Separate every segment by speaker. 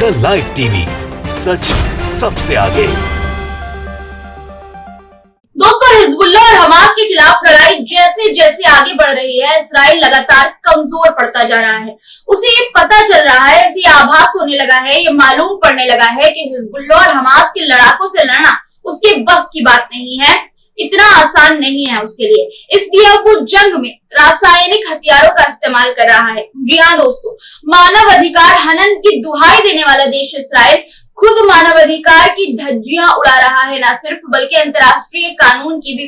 Speaker 1: The live TV, सच सबसे आगे।
Speaker 2: दोस्तों, हिजबुल्लाह और हमास के खिलाफ लड़ाई जैसे जैसे आगे बढ़ रही है, इसराइल लगातार कमजोर पड़ता जा रहा है। उसे ये पता चल रहा है, इसे आभास होने लगा है, ये मालूम पड़ने लगा है कि हिजबुल्लाह और हमास के लड़ाकों से लड़ना उसके बस की बात नहीं है, इतना आसान नहीं है उसके लिए। इसलिए अब वो जंग में रासायनिक हथियारों का इस्तेमाल कर रहा है। जी हाँ दोस्तों, मानव अधिकार हनन की दुहाई देने वाला देश इसराइल खुद मानव अधिकार की धज्जियां उड़ा रहा है, न सिर्फ बल्कि अंतर्राष्ट्रीय कानून की भी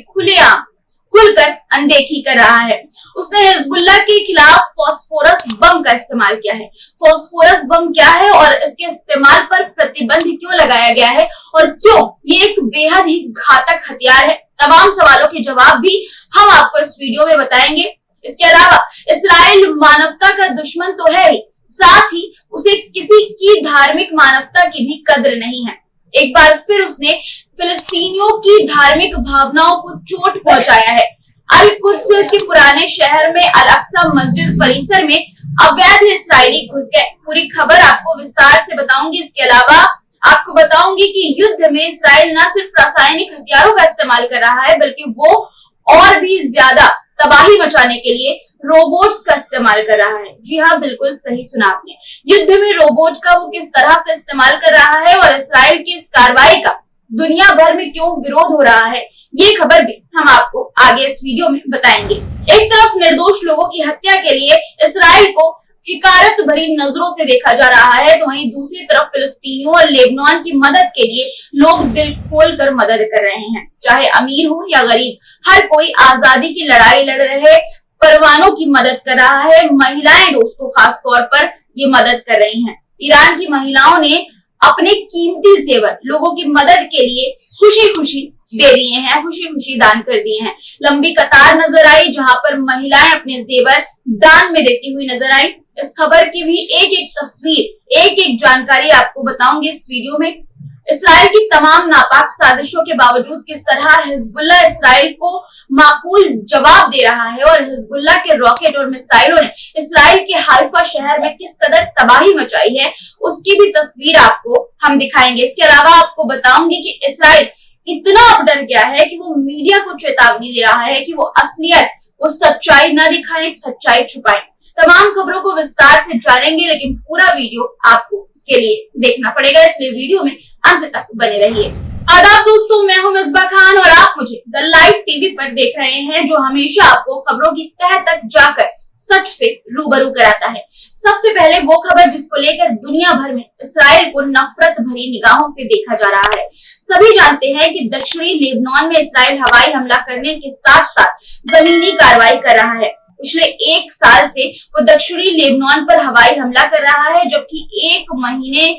Speaker 2: खुलकर अनदेखी कर रहा है। उसने हिजबुल्लाह के खिलाफ फास्फोरस बम का इस्तेमाल किया है। फास्फोरस बम क्या है और इसके इस्तेमाल पर प्रतिबंध क्यों लगाया गया है और क्यों ये एक बेहद ही घातक हथियार है, तमाम सवालों के जवाब भी हम आपको इस वीडियो में बताएंगे। इसके अलावा इसराइल मानवता का दुश्मन तो है ही, साथ ही उसे किसी की धार्मिक मानवता की भी कद्र नहीं है। एक बार फिर उसने फिलिस्तीनियों की धार्मिक भावनाओं को चोट पहुंचाया है। अल कुद्स के पुराने शहर में अल अक्सा मस्जिद परिसर में अवैध इसराइली घुस गए। पूरी खबर आपको विस्तार से बताऊंगी। इसके अलावा आपको बताऊंगी कि युद्ध में इसराइल न सिर्फ रासायनिक हथियारों का इस्तेमाल कर रहा है, बल्कि वो और भी ज्यादा तबाही मचाने के लिए रोबोट्स का इस्तेमाल कर रहा है। जी हाँ, बिल्कुल सही सुना आपने। युद्ध में रोबोट का वो किस तरह से इस्तेमाल कर रहा है और इसराइल की इस कार्रवाई का दुनिया भर में क्यों विरोध हो रहा है, ये खबर भी हम आपको आगे इस वीडियो में बताएंगे। एक तरफ निर्दोष लोगों की हत्या के लिए इसराइल को हिकारत भरी नजरों से देखा जा रहा है, तो वहीं दूसरी तरफ फिलिस्तीनियों और लेबनान की मदद के लिए लोग दिल खोलकर मदद कर रहे हैं। चाहे अमीर हो या गरीब, हर कोई आजादी की लड़ाई लड़ रहे परवानों की मदद कर रहा है। महिलाएं दोस्तों खास तौर पर ये मदद कर रही हैं। ईरान की महिलाओं ने अपने कीमती जेवर लोगों की मदद के लिए खुशी खुशी दे दिए हैं, खुशी खुशी दान कर दिए हैं। लंबी कतार नजर आई जहां पर महिलाएं अपने जेवर दान में देती हुई नजर आई। इस खबर की भी एक एक तस्वीर, एक एक जानकारी आपको बताऊंगी इस वीडियो में। इसराइल की तमाम नापाक साजिशों के बावजूद किस तरह हिजबुल्लाह इसराइल को माकूल जवाब दे रहा है और हिजबुल्लाह के रॉकेट और मिसाइलों ने इसराइल के हाइफा शहर में किस कदर तबाही मचाई है, उसकी भी तस्वीर आपको हम दिखाएंगे। इसके अलावा आपको बताऊंगी कि इसराइल इतना अब डर गया है कि वो मीडिया को चेतावनी दे रहा है कि वो असलियत, वो सच्चाई न दिखाएं, सच्चाई छुपाएं। तमाम खबरों को विस्तार से जानेंगे, लेकिन पूरा वीडियो आपको इसके लिए देखना पड़ेगा, इसलिए वीडियो में अंत तक बने रहिए। आदाब दोस्तों, मैं हूं मिसबा खान और आप मुझे द लाइव टीवी पर देख रहे हैं, जो हमेशा आपको खबरों की तह तक जाकर सच से रूबरू कराता है। सबसे पहले वो खबर जिसको लेकर दुनिया भर में इसराइल को नफरत भरी निगाहों से देखा जा रहा है। सभी जानते हैं कि दक्षिणी लेबनान में इसराइल हवाई हमला करने के साथ साथ जमीनी कार्रवाई कर रहा है। पिछले एक साल से वो दक्षिणी लेबनान पर हवाई हमला कर रहा है, जबकि एक महीने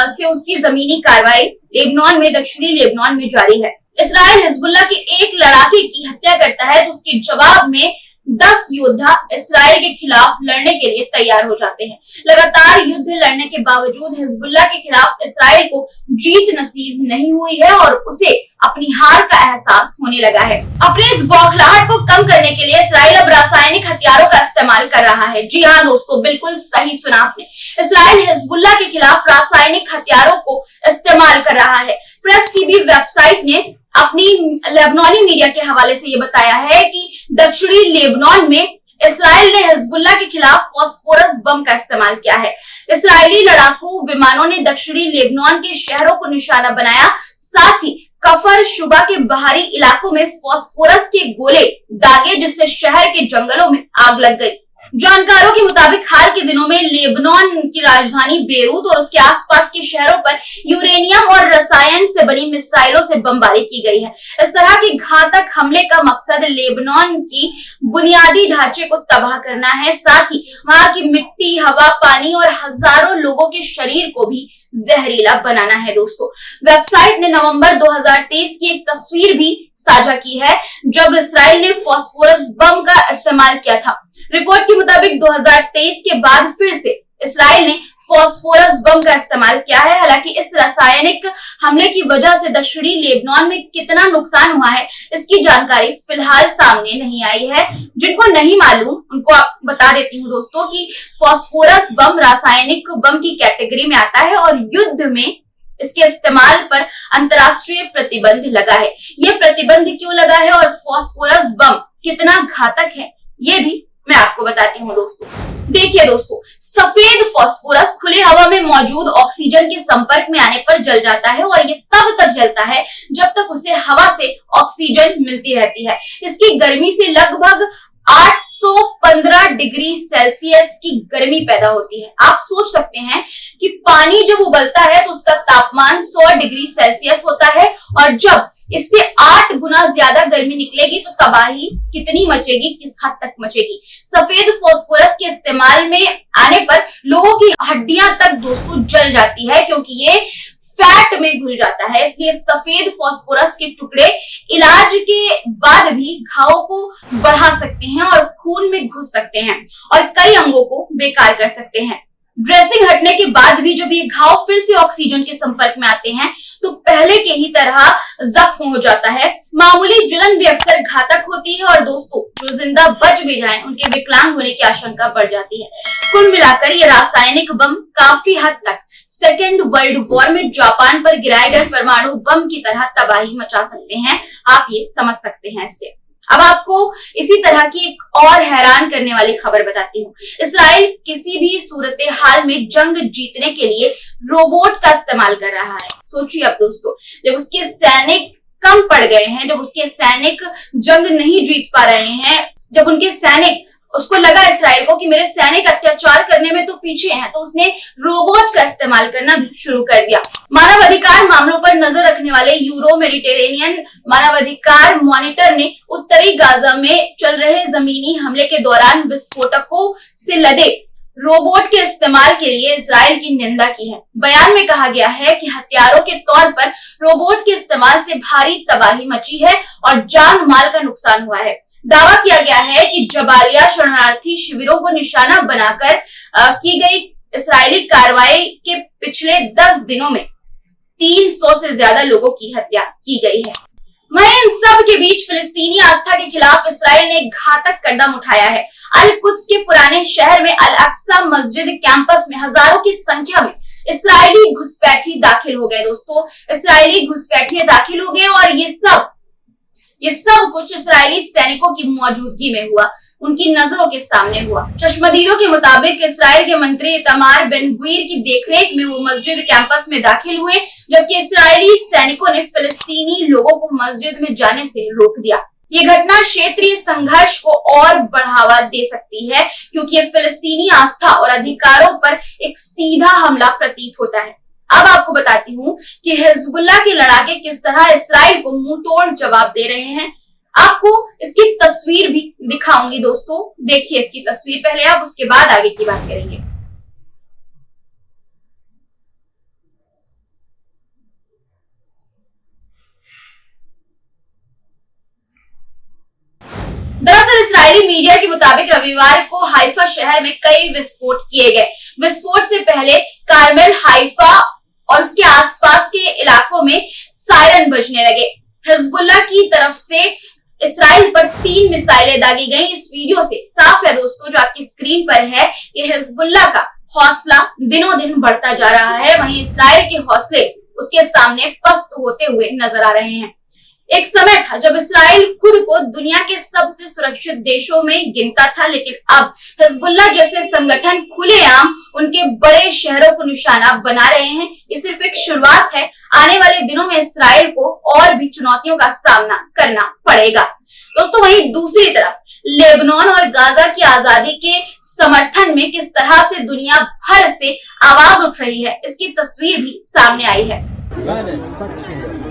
Speaker 2: से उसकी जमीनी कार्रवाई लेबनान में, दक्षिणी लेबनान में जारी है। इसराइल हिजबुल्लाह के एक लड़ाके की हत्या करता है तो उसके जवाब में 10 योद्धा इसराइल के खिलाफ लड़ने के लिए तैयार हो जाते हैं। लगातार युद्ध लड़ने के बावजूद हिजबुल्लाह के खिलाफ इसराइल को जीत नसीब नहीं हुई है और उसे अपनी हार का एहसास होने लगा है। अपने इस बौखलाहट को कम करने के लिए इसराइल अब रासायनिक हथियारों का इस्तेमाल कर रहा है। जी हाँ दोस्तों, बिल्कुल सही सुना आपने। इसराइल हिजबुल्लाह के खिलाफ रासायनिक हथियारों को इस्तेमाल कर रहा है। प्रेस टीवी वेबसाइट ने अपनी लेबनानी मीडिया के हवाले से ये बताया है कि दक्षिणी लेबनान में इसराइल ने हिजबुल्लाह के खिलाफ फास्फोरस बम का इस्तेमाल किया है। इसराइली लड़ाकू विमानों ने दक्षिणी लेबनान के शहरों को निशाना बनाया, साथ ही कफर शुबा के बाहरी इलाकों में फास्फोरस के गोले दागे, जिससे शहर के जंगलों में आग लग गई। जानकारों के मुताबिक हाल के दिनों में लेबनान की राजधानी बेरूत और उसके आसपास के शहरों पर यूरेनियम और रसायन से बनी मिसाइलों से बमबारी की गई है। इस तरह के घातक हमले का मकसद लेबनान की बुनियादी ढांचे को तबाह करना है, साथ ही वहां की मिट्टी, हवा, पानी और हजारों लोगों के शरीर को भी जहरीला बनाना है। दोस्तों, वेबसाइट ने नवंबर 2023 की एक तस्वीर भी साझा की है जब इसराइल ने फास्फोरस बम का इस्तेमाल किया था। रिपोर्ट के मुताबिक 2023 के बाद फिर से इसराइल ने फास्फोरस बम का इस्तेमाल किया है। हालांकि इस रासायनिक हमले की वजह से दक्षिणी लेबनान में कितना नुकसान हुआ है इसकी जानकारी फिलहाल सामने नहीं आई है। जिनको नहीं मालूम उनको आप बता देती हूँ दोस्तों कि फास्फोरस बम रासायनिक बम की कैटेगरी में आता है और युद्ध में इसके इस्तेमाल पर अंतर्राष्ट्रीय प्रतिबंध लगा है। ये प्रतिबंध क्यों लगा है और फास्फोरस बम कितना घातक है ये भी मैं आपको बताती हूँ दोस्तों। देखिए दोस्तों, सफेद फास्फोरस खुले हवा में मौजूद ऑक्सीजन के संपर्क में आने पर जल जाता है और ये तब तक जलता है जब तक उसे हवा से ऑक्सीजन मिलती रहती है। इसकी गर्मी से लगभग 815 डिग्री सेल्सियस की गर्मी पैदा होती है। आप सोच सकते हैं कि पानी जब उबलता है तो उसका तापमान 100 डिग्री सेल्सियस होता है और जब इससे 8 गुना ज्यादा गर्मी निकलेगी तो तबाही कितनी मचेगी, किस हद तक मचेगी। सफेद फास्फोरस के इस्तेमाल में आने पर लोगों की हड्डियां तक दोस्तों जल जाती है क्योंकि ये फैट में घुल जाता है। इसलिए सफेद फास्फोरस के टुकड़े इलाज के बाद भी घावों को बढ़ा सकते हैं और खून में घुस सकते हैं और कई अंगों को बेकार कर सकते हैं। ड्रेसिंग हटने के बाद भी जब ये घाव फिर से ऑक्सीजन के संपर्क में आते हैं तो पहले के ही तरह जख्म हो जाता है। मामूली जलन भी अक्सर घातक होती है और दोस्तों जो जिंदा बच भी जाएं उनके विकलांग होने की आशंका बढ़ जाती है। कुल मिलाकर ये रासायनिक बम काफी हद तक सेकेंड वर्ल्ड वॉर में जापान पर गिराए गए परमाणु बम की तरह तबाही मचा सकते हैं। आप ये समझ सकते हैं इससे। अब आपको इसी तरह की एक और हैरान करने वाली खबर बताती हूँ। इस्राइल किसी भी सूरत हाल में जंग जीतने के लिए रोबोट का इस्तेमाल कर रहा है। सोचिए अब दोस्तों, जब उसके सैनिक कम पड़ गए हैं, जब उसके सैनिक जंग नहीं जीत पा रहे हैं, जब उनके सैनिक उसको लगा इसराइल को कि मेरे सैनिक अत्याचार करने में तो पीछे हैं, तो उसने रोबोट का इस्तेमाल करना भी शुरू कर दिया। मानवाधिकार मामलों पर नजर रखने वाले यूरो मेडिटेरेनियन मानवाधिकार मॉनिटर ने उत्तरी गाजा में चल रहे जमीनी हमले के दौरान विस्फोटकों से लदे रोबोट के इस्तेमाल के लिए इजराइल की निंदा की है। बयान में कहा गया है कि हथियारों के तौर पर रोबोट के इस्तेमाल से भारी तबाही मची है और जान माल का नुकसान हुआ है। दावा किया गया है कि जबालिया शरणार्थी शिविरों को निशाना बनाकर की गई इस्राएली कार्रवाई के पिछले 10 दिनों में 300 से ज्यादा लोगों की हत्या की गई है। वहीं इन सब के बीच फिलिस्तीनी आस्था के खिलाफ इस्राएल ने घातक कदम उठाया है। अल कुद्स के पुराने शहर में अल अक्सा मस्जिद कैंपस में हजारों की संख्या में इस्राएली घुसपैठी दाखिल हो गए। दोस्तों, इस्राएली घुसपैठिए दाखिल हो गए और ये सब कुछ इस्राएली सैनिकों की मौजूदगी में हुआ, उनकी नजरों के सामने हुआ। चश्मदीदों के मुताबिक इस्राएल के मंत्री इतामार बेन गवीर की देखरेख में वो मस्जिद कैंपस में दाखिल हुए, जबकि इस्राएली सैनिकों ने फिलिस्तीनी लोगों को मस्जिद में जाने से रोक दिया। ये घटना क्षेत्रीय संघर्ष को और बढ़ावा दे सकती है क्योंकि ये फिलिस्तीनी आस्था और अधिकारों पर एक सीधा हमला प्रतीत होता है। अब आपको बताती हूँ कि हिजबुल्लाह के लड़ाके किस तरह इस्राइल को मुंह तोड़ जवाब दे रहे हैं। आपको इसकी तस्वीर भी दिखाऊंगी दोस्तों, देखिए इसकी तस्वीर पहले आप, उसके बाद आगे की बात करेंगे। दरअसल इस्राएली मीडिया के मुताबिक रविवार को हाइफा शहर में कई विस्फोट किए गए। विस्फोट से पहले कार्मेल, हाइफा और उसके आसपास के इलाकों में सायरन बजने लगे। हिजबुल्लाह की तरफ से इस्राइल पर 3 मिसाइलें दागी गई। इस वीडियो से साफ है दोस्तों, जो आपकी स्क्रीन पर है, कि हिजबुल्लाह का हौसला दिनों दिन बढ़ता जा रहा है। वहीं इस्राइल के हौसले उसके सामने पस्त होते हुए नजर आ रहे हैं। एक समय था जब इस्राइल खुद को दुनिया के सबसे सुरक्षित देशों में गिनता था, लेकिन अब हिजबुल्लाह जैसे संगठन खुलेआम उनके बड़े शहरों को निशाना बना रहे हैं। ये सिर्फ एक शुरुआत है, आने वाले दिनों में इस्राइल को और भी चुनौतियों का सामना करना पड़ेगा। दोस्तों, वहीं दूसरी तरफ लेबनान और गाजा की आजादी के समर्थन में किस तरह से दुनिया भर से आवाज उठ रही है, इसकी तस्वीर भी सामने आई है।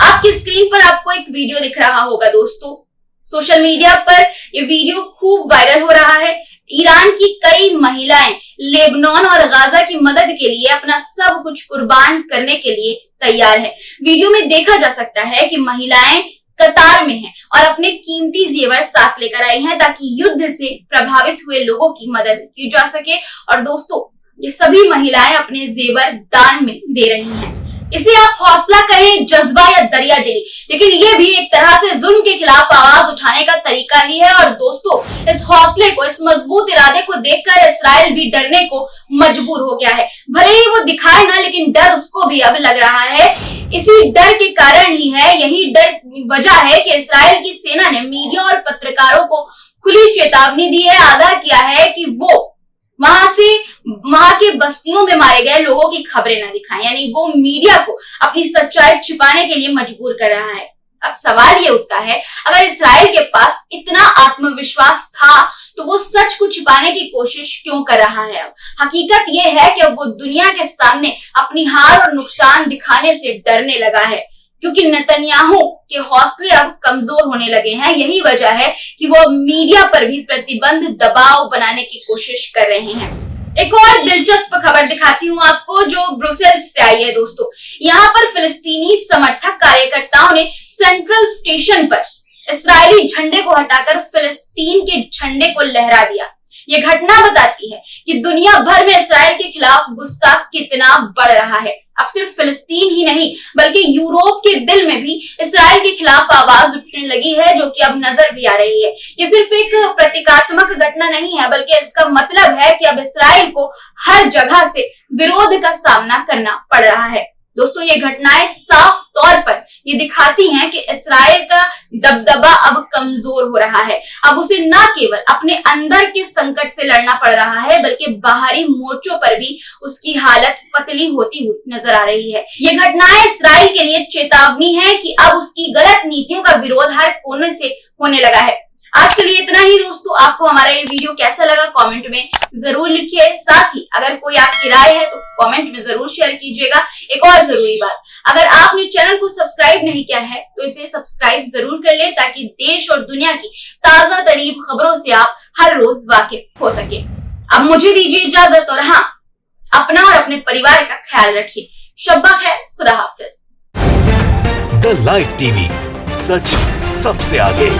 Speaker 2: आपकी स्क्रीन पर आपको एक वीडियो दिख रहा होगा दोस्तों। सोशल मीडिया पर ये वीडियो खूब वायरल हो रहा है। ईरान की कई महिलाएं लेबनान और गाजा की मदद के लिए अपना सब कुछ कुर्बान करने के लिए तैयार है। वीडियो में देखा जा सकता है कि महिलाएं कतार में हैं और अपने कीमती जेवर साथ लेकर आई हैं ताकि युद्ध से प्रभावित हुए लोगों की मदद की जा सके। और दोस्तों, ये सभी महिलाएं अपने जेवर दान में दे रही हैं। इसे आप हौसला कहें, जज्बा या दरियादिली, लेकिन ये भी एक तरह से जुल्म के खिलाफ आवाज उठाने का तरीका ही है। और दोस्तों, इस हौसले को, इस मजबूत इरादे को देखकर इस्राइल भी डरने को मजबूर हो गया है। भले ही वो दिखाए ना, लेकिन डर उसको भी अब लग रहा है। इसी डर के कारण ही है, यही डर वजह है कि इस्राइल की सेना ने मीडिया और पत्रकारों को खुली चेतावनी दी है, आगाह किया है कि वो वहां के बस्तियों में मारे गए लोगों की खबरें न दिखाएं। यानी वो मीडिया को अपनी सच्चाई छिपाने के लिए मजबूर कर रहा है। अब सवाल ये उठता है, अगर इस्राइल के पास इतना आत्मविश्वास था तो वो सच को छिपाने की कोशिश क्यों कर रहा है? अब हकीकत ये है कि वो दुनिया के सामने अपनी हार और नुकसान दिखाने से डरने लगा है, क्योंकि नेतन्याहू के हौसले अब कमजोर होने लगे हैं। यही वजह है कि वो मीडिया पर भी प्रतिबंध, दबाव बनाने की कोशिश कर रहे हैं। एक और दिलचस्प खबर दिखाती हूँ आपको, जो ब्रुसेल्स से आई है। दोस्तों, यहाँ पर फिलिस्तीनी समर्थक कार्यकर्ताओं ने सेंट्रल स्टेशन पर इस्राएली झंडे को हटाकर फिलिस्तीन के झंडे को लहरा दिया। ये घटना बताती है कि दुनिया भर में इस्राएल के खिलाफ गुस्सा कितना बढ़ रहा है। अब सिर्फ फिलिस्तीन ही नहीं, बल्कि यूरोप के दिल में भी इस्राएल के खिलाफ आवाज उठने लगी है, जो कि अब नजर भी आ रही है। ये सिर्फ एक प्रतीकात्मक घटना नहीं है, बल्कि इसका मतलब है कि अब इस्राएल को हर जगह से विरोध का सामना करना पड़ रहा है। दोस्तों, ये घटनाएं साफ तौर पर ये दिखाती हैं कि इस्राएल का दबदबा अब कमजोर हो रहा है। अब उसे न केवल अपने अंदर के संकट से लड़ना पड़ रहा है, बल्कि बाहरी मोर्चों पर भी उसकी हालत पतली होती हुई नजर आ रही है। ये घटनाएं इस्राएल के लिए चेतावनी है कि अब उसकी गलत नीतियों का विरोध हर कोने से होने लगा है। आज के लिए इतना ही दोस्तों। आपको हमारा ये वीडियो कैसा लगा कमेंट में जरूर लिखिए। साथ ही अगर कोई आपकी राय है तो कमेंट में जरूर शेयर कीजिएगा। एक और जरूरी बात, अगर आपने चैनल को सब्सक्राइब नहीं किया है तो इसे सब्सक्राइब जरूर कर ले, ताकि देश और दुनिया की ताजा तरीन खबरों से आप हर रोज वाकिफ हो सके। अब मुझे दीजिए इजाजत, और हाँ, अपना और अपने परिवार का ख्याल रखिए। शब्बा खैर, खुदा हाफिज।
Speaker 1: द लाइव टीवी, सच सबसे आगे।